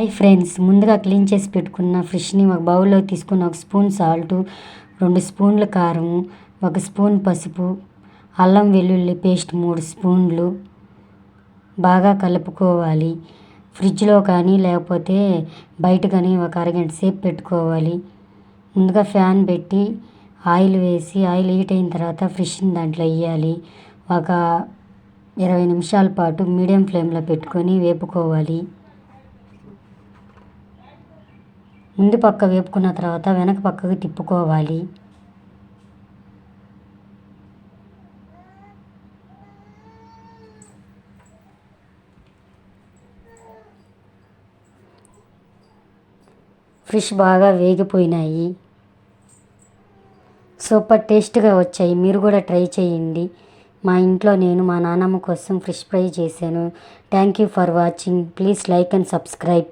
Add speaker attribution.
Speaker 1: Hi friends, ముందుగా clean చేసి పెట్టుకున్న ఫిష్ని ఒక బౌల్లో తీసుకుని 1 స్పూన్ సాల్టు, 2 స్పూన్ల కారము, 1 స్పూన్ పసుపు, అల్లం వెల్లుల్లి పేస్ట్ 3 స్పూన్లు బాగా కలుపుకోవాలి. ఫ్రిడ్జ్లో కానీ లేకపోతే బయట కానీ ఒక అరగంట సేపు పెట్టుకోవాలి. ముందుగా ఫ్యాన్ పెట్టి ఆయిల్ వేసి ఆయిల్ హీట్ అయిన తర్వాత ఫిష్ని దాంట్లో వేయాలి. ఒక 20 నిమిషాల పాటు మీడియం ఫ్లేమ్లో పెట్టుకొని వేపుకోవాలి. ముందు పక్క వేపుకున్న తర్వాత వెనక పక్కకు తిప్పుకోవాలి. ఫిష్ బాగా వేగిపోయినాయి. సూపర్ టేస్ట్గా వచ్చాయి. మీరు కూడా ట్రై చేయండి. మా ఇంట్లో నేను మా నాన్నమ్మ కోసం ఫిష్ ఫ్రై చేశాను. Thank you for watching. Please like and subscribe.